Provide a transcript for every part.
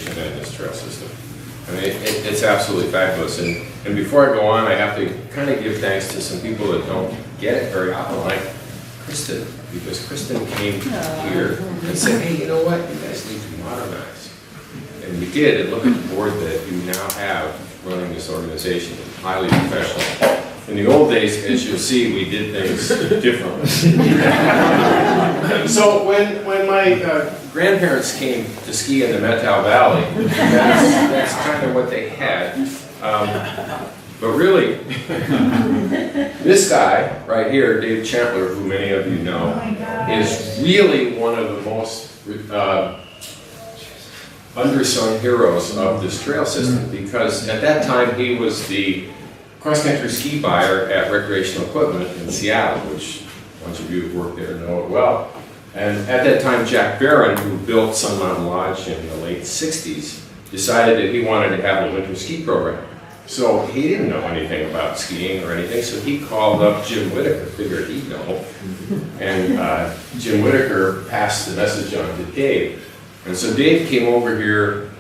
in this trail system. I mean, it's absolutely fabulous. And before I go on, I have to kind of give thanks to some people that don't get it very often, like Kristen, because Kristen came here and said, hey, you know what, you guys need to modernize. And we did, and look at the board that you now have running this organization, highly professional. In the old days, as you'll see, we did things differently. So when my grandparents came to ski in the Methow Valley, that's kind of what they had. But really, this guy right here, Dave Chandler, who many of you know, is really one of the most undersung heroes of this trail system, because at that time he was the cross-country ski buyer at Recreational Equipment in Seattle, which a bunch of you who worked there know it well. And at that time, Jack Barron, who built Sun Mountain Lodge in the late 60s, decided that he wanted to have a winter ski program. So he didn't know anything about skiing or anything, so he called up Jim Whitaker, figured he'd know. And Jim Whitaker passed the message on to Dave. And so Dave came over here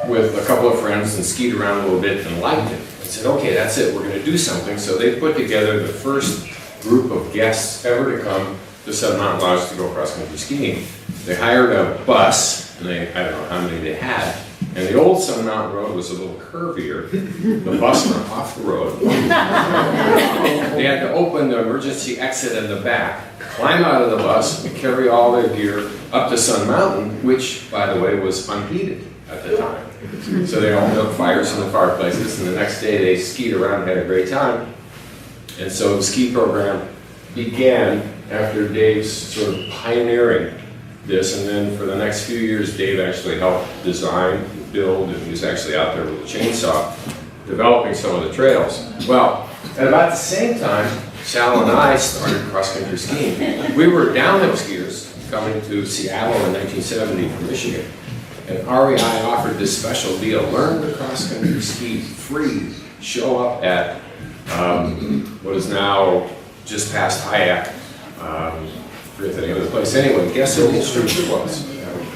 with a couple of friends and skied around a little bit and liked it. And said, okay, that's it, we're going to do something. So they put together the first group of guests ever to come to Sun Mountain Lodge to go cross-country skiing. They hired a bus, and I don't know how many they had, and the old Sun Mountain Road was a little curvier. The bus went off the road. They had to open the emergency exit in the back, climb out of the bus, and carry all their gear up to Sun Mountain, which, by the way, was unheated at the time. So they all built fires in the fireplaces, and the next day they skied around and had a great time. And so the ski program began after Dave's sort of pioneering this, and then for the next few years Dave actually helped design, build, and he was actually out there with a chainsaw developing some of the trails. Well, at about the same time, Sal and I started cross-country skiing. We were downhill skiers coming to Seattle in 1970 from Michigan. And REI offered this special deal: learn to cross-country ski free. Show up at what is now just past Hayek. Forget the name of the place. Anyway, guess who the instructor was?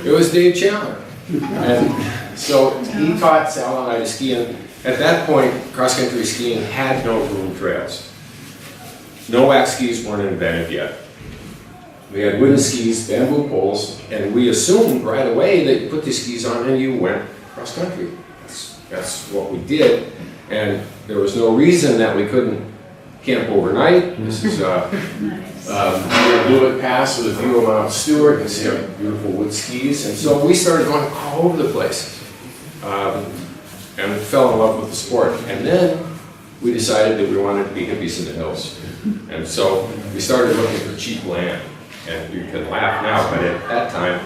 It was Dave Chandler. And so he taught Sal and I to ski. And at that point, cross-country skiing had no groomed trails. No wax skis weren't invented yet. We had wooden skis, bamboo poles, and we assumed right away that you put these skis on and you went cross-country. That's what we did, and there was no reason that we couldn't camp overnight. This is near Blewett Pass with a view of Mount Stewart. You can see our beautiful wood skis, and so we started going all over the place and fell in love with the sport. And then we decided that we wanted to be hippies in the hills, and so we started looking for cheap land. And you can laugh now, but at that time,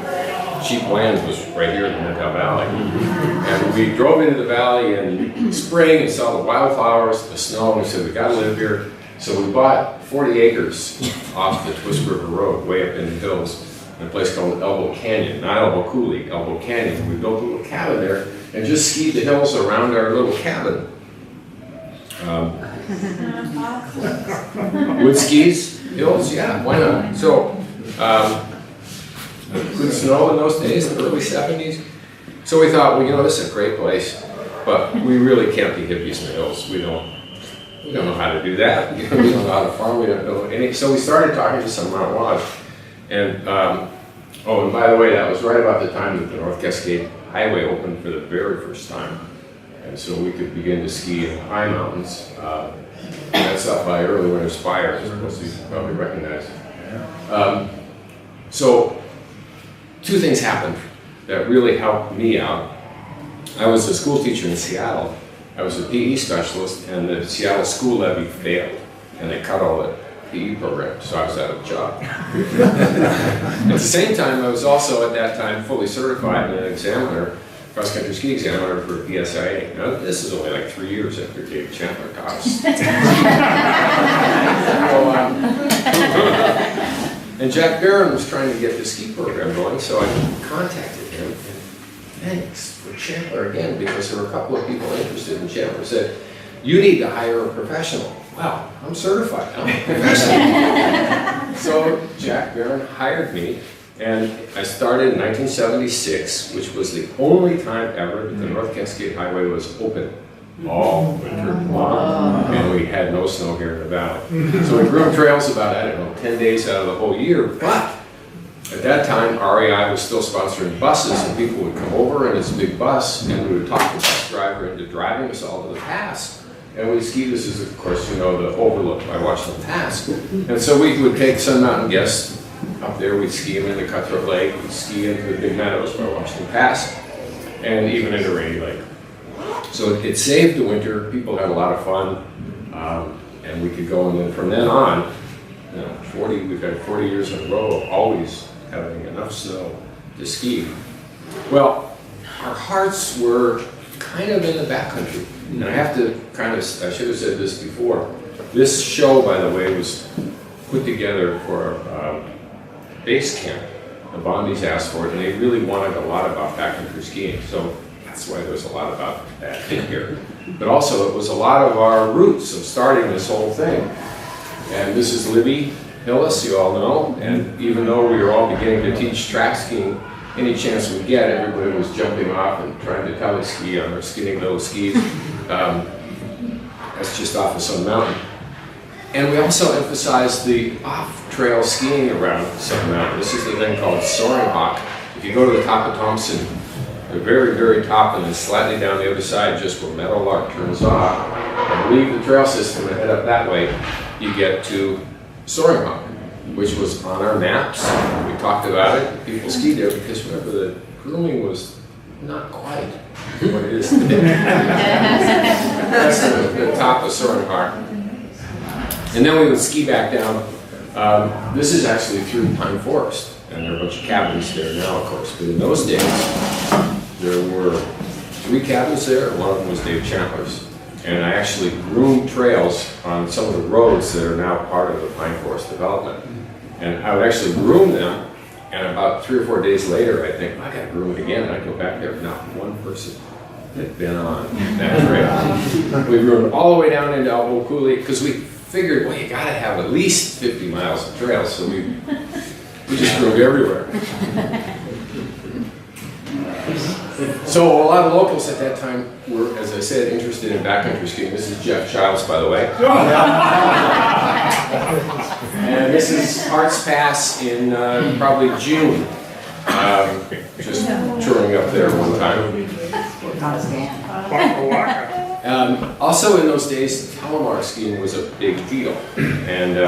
cheap land was right here in the Methow Valley. And we drove into the valley in spring and saw the wildflowers, the snow, and we said, we gotta live here. So we bought 40 acres off the Twist River Road, way up in the hills, in a place called Elbow Canyon, not Elbow Coulee, Elbow Canyon. We built a little cabin there and just skied the hills around our little cabin. Wood skis, hills, yeah, why not? So, good snow in those days, in the early 70s. So we thought, well, you know, this is a great place, but we really can't be hippies in the hills. We don't know how to do that. We don't know how to farm. We don't know any. So we started talking to Sun Mountain Lodge, and oh, and by the way, that was right about the time that the North Cascade Highway opened for the very first time, and so we could begin to ski in the high mountains. That's up by Early Winter Spire, as most of you probably recognize. So two things happened that really helped me out. I was a school teacher in Seattle. I was a PE specialist, and the Seattle school levy failed, and they cut all the PE programs, so I was out of a job. At the same time, I was also at that time fully certified and an examiner, cross-country ski examiner for PSIA. Now, this is only like 3 years after Dave Chandler taught us. And Jack Barron was trying to get the ski program going, so I contacted him. And thanks for Chandler again, because there were a couple of people interested in Chandler. Said, you need to hire a professional. Wow, I'm certified, I'm a professional. So Jack Barron hired me And I started in 1976, which was the only time ever that the North Cascade Highway was open all winter long, and we had no snow here in the valley. So we groomed trails about, I don't know, 10 days out of the whole year, but at that time, REI was still sponsoring buses, and people would come over in this big bus, and we would talk the bus driver into driving us all to the pass. And we'd ski. This is, of course, you know, the overlook by Washington Pass. And so we would take Sun Mountain guests up there. We'd ski them into Cutthroat Lake. We'd ski into the big meadows by Washington Pass, and even into Rainy Lake. So it saved the winter. People had a lot of fun, and we could go. And then from then on, you know, we've had 40 years in a row of always having enough snow to ski. Well, our hearts were kind of in the backcountry. And I have to I should have said this before. This show, by the way, was put together for base camp. The Bondies asked for it, and they really wanted a lot about backcountry skiing. So that's why there's a lot about that in here. But also, it was a lot of our roots of starting this whole thing. And this is Libby Hillis, you all know, and even though we were all beginning to teach track skiing, any chance we get, everybody was jumping off and trying to tele-ski on their skinny little skis. That's just off of Sun Mountain. And we also emphasized the off-trail skiing around Sun Mountain. This is the thing called Soaring Hawk. If you go to the top of Thompson, the very, very top, and then slightly down the other side, just where Meadowlark turns off, and leave the trail system and head up that way, you get to Soaring Hawk, which was on our maps. We talked about it. People skied there because, remember, the grooming was not quite what it is today. That's the top of Soaring Hawk. And then we would ski back down. This is actually through Pine Forest, and there are a bunch of cabins there now, of course. But in those days, there were 3 cabins there. One of them was Dave Chandler's. And I actually groomed trails on some of the roads that are now part of the Pine Forest development. And I would actually groom them, and about 3 or 4 days later, I think, I gotta groom it again, and I go back there, not one person had been on that trail. We groomed all the way down into Elbow Coulee, because we figured, well, you gotta have at least 50 miles of trails, so we just groomed everywhere. So a lot of locals at that time were, as I said, interested in backcountry skiing. This is Jeff Childs, by the way. And this is Harts Pass in probably June. Just touring up there one time. Also in those days, Telemark skiing was a big deal. And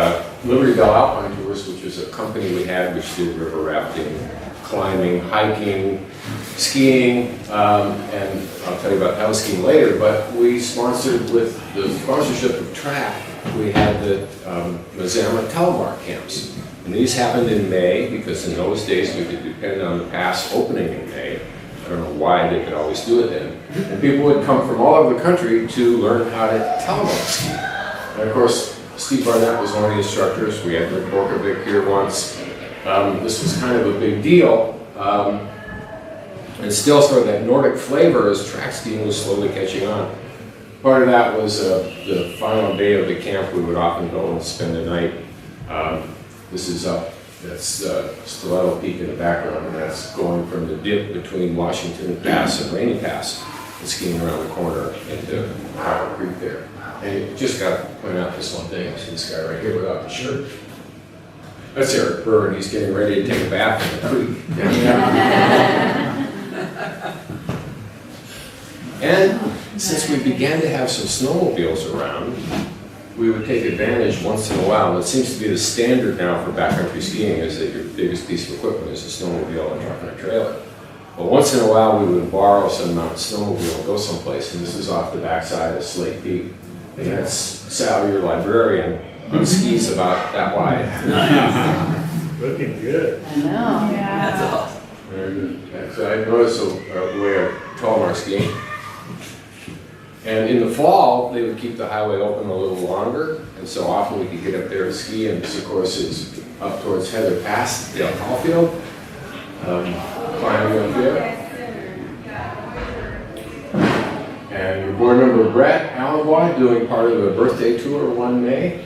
Liberty Bell Alpine Tours, which was a company we had which did river rafting, climbing, hiking, skiing, and I'll tell you about how skiing later, but we sponsored, with the sponsorship of track, we had the Mazama Telemark camps. And these happened in May, because in those days we could depend on the pass opening in May. I don't know why they could always do it then. And people would come from all over the country to learn how to telemark ski. And of course, Steve Barnett was one of the instructors. We had Rick Borkovic here once. This was kind of a big deal. And still sort of that Nordic flavor as track skiing was slowly catching on. Part of that was the final day of the camp. We would often go and spend the night. This is up, that's Stiletto Peak in the background, and that's going from the dip between Washington Pass and Rainy Pass and skiing around the corner into Powell Creek there. And you just got to point out this one thing. See this guy right here without the shirt? That's Eric Burr, and he's getting ready to take a bath in the creek. And since we began to have some snowmobiles around, we would take advantage once in a while. And it seems to be the standard now for backcountry skiing is that your biggest piece of equipment is a snowmobile, a truck, and a trailer. But once in a while, we would borrow some snowmobile and go someplace. And this is off the backside of Slate Peak. And that's Sal, your librarian, on skis about that wide. Looking good. I know. Yeah. That's awesome. Very good. So I noticed the way of Telemark skiing. And in the fall, they would keep the highway open a little longer, and so often we could get up there and ski. And this, of course, is up towards Heather Pass, Dale Caulfield, climbing up there. And your board member Brett Allenboy doing part of a birthday tour one May.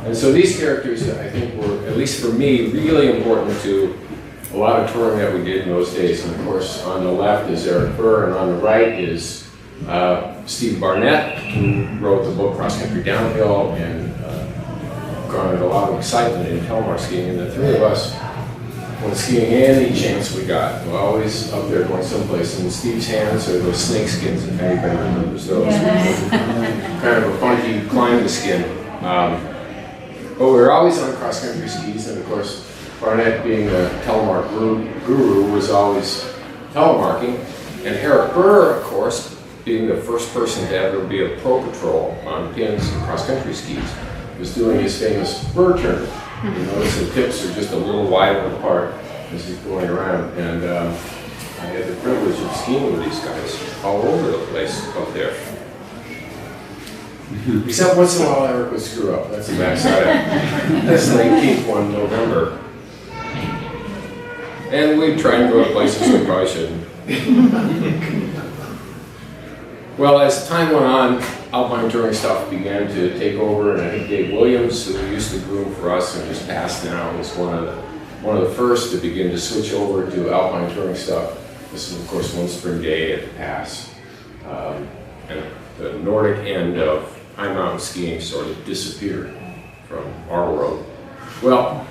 And so these characters, I think, were, at least for me, really important to a lot of touring that we did in those days. And of course, on the left is Eric Burr, and on the right is Steve Barnett, who wrote the book Cross Country Downhill and garnered a lot of excitement in Telemark skiing. And the three of us went skiing any chance we got. We're always up there going someplace. And Steve's hands are those snake skins, if anybody remembers those. Kind of a funky climb to skin. But we were always on cross country skis, and of course, Barnett, being the telemark guru, was always telemarking. And Eric Burr, of course, being the first person to ever be a pro patrol on pins and cross country skis, was doing his famous Burr turn. You notice the tips are just a little wider apart as he's going around. And I had the privilege of skiing with these guys all over the place up there. Except once in a while Eric would screw up. That's the backside of that's the 18th one, November. And we'd try and go to places we probably shouldn't. Well, as time went on, alpine touring stuff began to take over, and I think Dave Williams, who used to groom for us and who's passed now, was one of the first to begin to switch over to alpine touring stuff. This is, of course, one spring day at the pass. And the Nordic end of high mountain skiing sort of disappeared from our world. Well,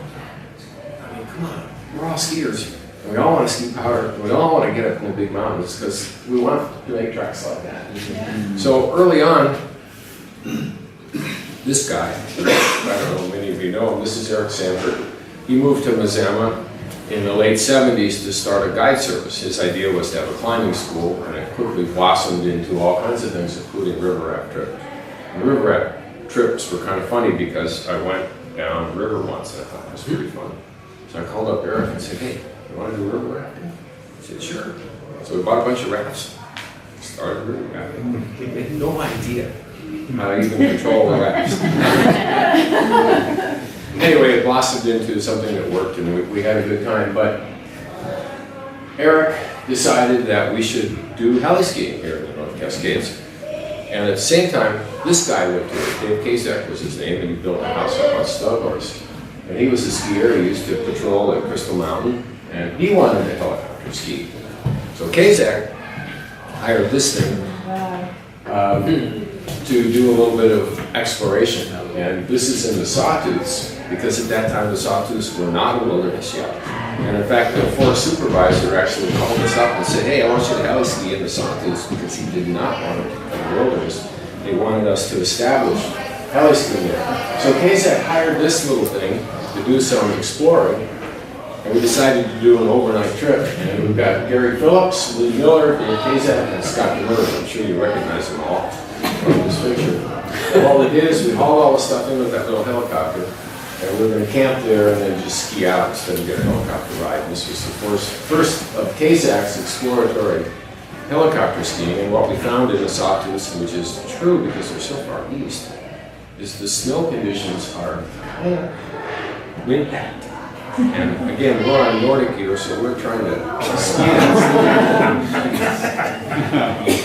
I mean, come on, we're all skiers. And we all want to ski powder. We all want to get up in the big mountains because we want to make tracks like that. Mm-hmm. So early on, this guy, I don't know, many of you know him, this is Eric Sanford. He moved to Mazama in the late 70s to start a guide service. His idea was to have a climbing school, and it quickly blossomed into all kinds of things, including river raft trips. And the river raft trips were kind of funny because I went down the river once and I thought it was pretty fun. So I called up Eric and said, hey, you want to do river rafting? He said, sure. So we bought a bunch of rafts, started river rafting. We had no idea how to even control the rafts. Anyway, it blossomed into something that worked, and we had a good time. But Eric decided that we should do heli skiing here in the North Cascades. And at the same time, this guy lived here. Dave Kazak was his name, and he built a house up on Stughorse. And he was a skier. He used to patrol at Crystal Mountain, and he wanted a helicopter ski. So Kazak hired this thing to do a little bit of exploration. And this is in the Sawtooths, because at that time the Sawtooths were not a wilderness yet. And in fact, the forest supervisor actually called us up and said, hey, I want you to heli ski in the Sawtooths, because he did not want it to become a wilderness. They wanted us to establish heli skiing there. So Kazak hired this little thing to do some exploring, and we decided to do an overnight trip. And we've got Gary Phillips, Lee Miller, Dave Kazak, and Scott Miller. I'm sure you recognize them all from this picture. And all we did is we hauled all the stuff in with that little helicopter, and we were going to camp there and then just ski out instead of get a helicopter ride. And this was the first of Kazak's exploratory helicopter skiing. And what we found in the Sawtooths, which is true because they're so far east, is the snow conditions are wind packed. And again, we're on Nordic gear, so we're trying to ski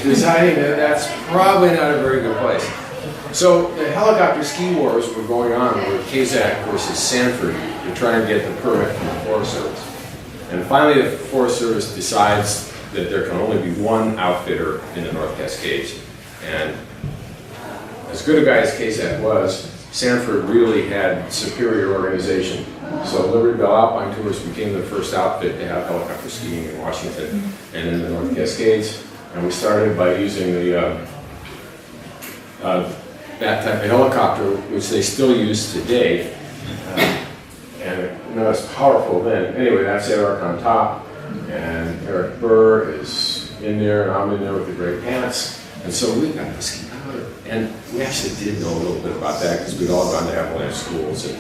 deciding that that's probably not a very good place. So the helicopter ski wars were going on with Kazak versus Sanford to try and get the permit from the Forest Service. And finally the Forest Service decides that there can only be one outfitter in the North Cascades. And as good a guy as Kazak was, Sanford really had superior organization. So Liberty Bell Alpine Tours became the first outfit to have helicopter skiing in Washington and in the North Cascades. And we started by using the that type of helicopter, which they still use today. And not as powerful then. Anyway, that's Eric on top, and Eric Burr is in there, and I'm in there with the gray pants. And so we got the ski powder. And we actually did know a little bit about that because we'd all gone to avalanche schools and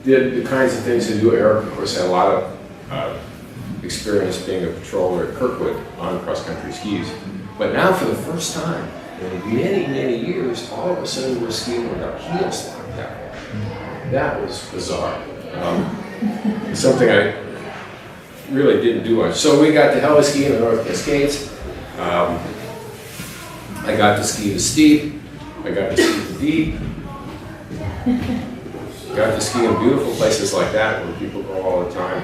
did the kinds of things to do. Eric, of course, had a lot of experience being a patroller at Kirkwood on cross-country skis. But now, for the first time in many, many years, all of a sudden we're skiing with our heels locked out. That was bizarre. Something I really didn't do much. So we got to heli ski in the North Cascades. I got to ski the steep. I got to ski the deep. Got to ski in beautiful places like that where people go all the time.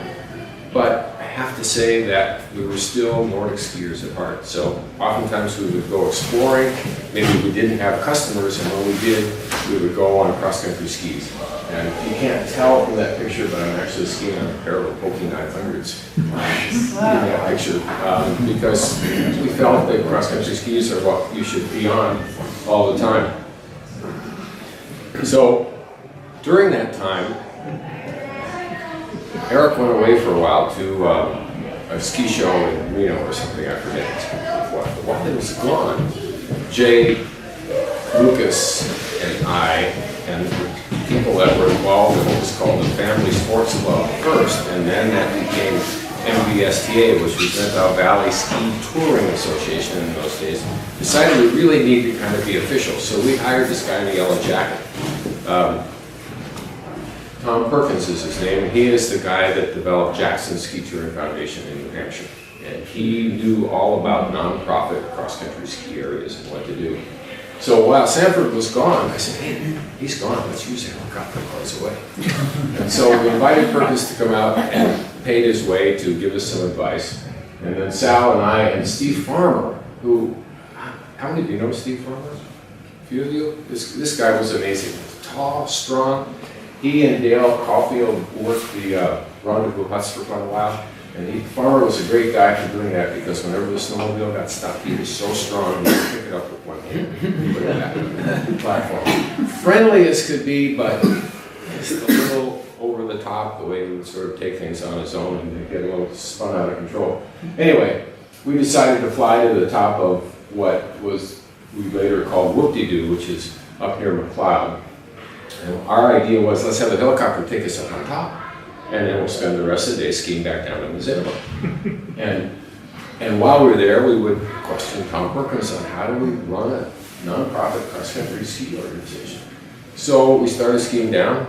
But I have to say that we were still Nordic skiers at heart. So oftentimes we would go exploring. Maybe we didn't have customers, and when we did, we would go on cross-country skis. And you can't tell from that picture, but I'm actually skiing on a pair of Poki 900s. In that picture, because we felt that cross-country skis are what you should be on all the time. So during that time, Eric went away for a while to a ski show in Reno or something, I forget what. But while he was gone, Jay, Lucas, and I, and the people that were involved in what was called the Family Sports Club first, and then that became MVSTA, which was Methow Valley Ski Touring Association in those days, decided we really need to kind of be official. So we hired this guy in the yellow jacket. Tom Perkins is his name, and he is the guy that developed Jackson Ski Touring Foundation in New Hampshire. And he knew all about nonprofit cross-country ski areas and what to do. So while Sanford was gone, I said, hey, he's gone, let's use a helicopter while he's away. And so we invited Perkins to come out and paid his way to give us some advice. And then Sal and I and Steve Farmer, who, how many of you know Steve Farmer? A few of you? This guy was amazing. Tall, strong. He and Dale Caulfield worked the Rendezvous Huts for quite a while. And Farmer was a great guy for doing that because whenever the snowmobile got stuck, he was so strong he could pick it up with one hand. Put it back on the platform. Friendly as could be, but just a little over the top, the way he would sort of take things on his own and get a little spun out of control. Anyway, we decided to fly to the top of what was we later called Whoop-de-Doo, which is up near McLeod. And our idea was, let's have a helicopter take us up on top, and then we'll spend the rest of the day skiing back down to Missoula. And while we were there, we would question Tom Perkins on how do we run a nonprofit cross-country ski organization. So we started skiing down,